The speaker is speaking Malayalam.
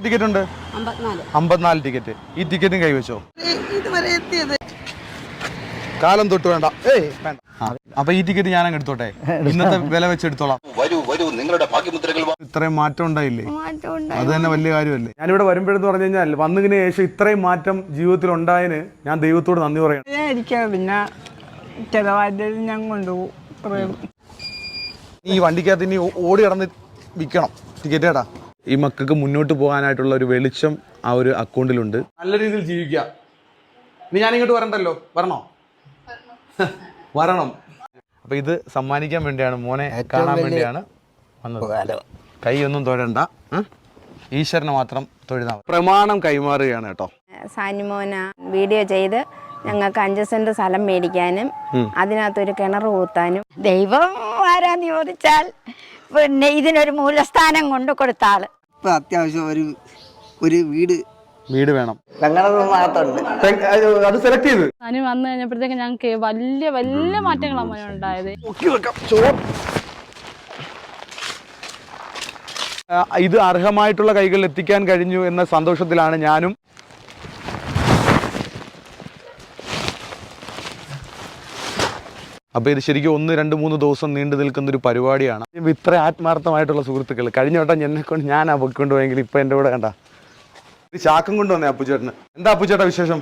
ടിക്കറ്റ് ഉണ്ട്? 54 ടിക്കറ്റ്. ഈ ടിക്കറ്റും കൈവച്ചോ? കാലം തൊട്ട് വേണ്ട. വേണ്ട. അപ്പൊ ഈ ടിക്കറ്റ് ഞാനങ്ങ് എടുത്തോട്ടെ, ഇന്നത്തെ വില വെച്ച് എടുത്തോളാം. ഇത്രയും മാറ്റം ഉണ്ടായില്ലേ? അത് തന്നെ വലിയ കാര്യമല്ലേ. ഞാനിവിടെ വരുമ്പോഴെന്ന് പറഞ്ഞു കഴിഞ്ഞാൽ വന്നതിന് ശേഷം ഇത്രയും മാറ്റം ജീവിതത്തിൽ ഉണ്ടായതിന് ഞാൻ ദൈവത്തോട് നന്ദി പറയണം. പിന്നെ ഞാൻ കൊണ്ടുപോകും. ഈ വണ്ടിക്കകത്ത് ഇനി ഓടി കിടന്ന് വിൽക്കണം ടിക്കറ്റ് കേട്ടാ. ഈ മക്കൾക്ക് മുന്നോട്ട് പോകാനായിട്ടുള്ള ഒരു വെളിച്ചം ആ ഒരു അക്കൗണ്ടിലുണ്ട്. നല്ല രീതിയിൽ ജീവിക്കുക. ഇനി ഞാനിങ്ങോട്ട് വരണ്ടല്ലോ? വരണോ? വരണം. അപ്പൊ ഇത് സമ്മാനിക്കാൻ വേണ്ടിയാണ്, മോനെ കാണാൻ വേണ്ടിയാണ് വന്നത്. കൈയൊന്നും തൊഴണ്ട, ഈശ്വരനെ മാത്രം തൊഴുതാൽ മതി. പ്രമാണം കൈമാറുകയാണ് കേട്ടോ. സാനിമോന വീഡിയോ ചെയ്ത് ഞങ്ങൾക്ക് 5 സെന്റ് സ്ഥലം മേടിക്കാനും അതിനകത്തൊരു കിണർ കൂത്താനും. ദൈവം ആരാന്ന് ചോദിച്ചാൽ പിന്നെ ഇതിനൊരു മൂലസ്ഥാനം കൊണ്ട് കൊടുത്ത ആള്. ഇപ്പൊ അത്യാവശ്യം ഒരു വീട് വേണം. അത് സെലക്ട് ചെയ്ത് അനു വന്നു കഴിഞ്ഞപ്പോഴത്തേക്ക് ഞങ്ങൾക്ക് വലിയ വലിയ മാറ്റങ്ങളാണ് ഉണ്ടായത്. ഇത് അർഹമായിട്ടുള്ള കൈകളിൽ എത്തിക്കാൻ കഴിഞ്ഞു എന്ന സന്തോഷത്തിലാണ് ഞാനും. അപ്പോൾ ഇത് ശരിക്കും 1, 2, 3 ദിവസം നീണ്ടു നിൽക്കുന്നൊരു പരിപാടിയാണ്. ഇത്ര ആത്മാർത്ഥമായിട്ടുള്ള സുഹൃത്തുക്കൾ. കഴിഞ്ഞ വട്ടം എന്നെക്കൊണ്ട് ഞാൻ പൊയ്ക്കൊണ്ട് പോയെങ്കിൽ ഇപ്പം എൻ്റെ കൂടെ കണ്ട ചാക്കം കൊണ്ടുവന്നേ അപ്പുചേട്ടന്. എന്താ അപ്പുചേട്ടാ വിശേഷം?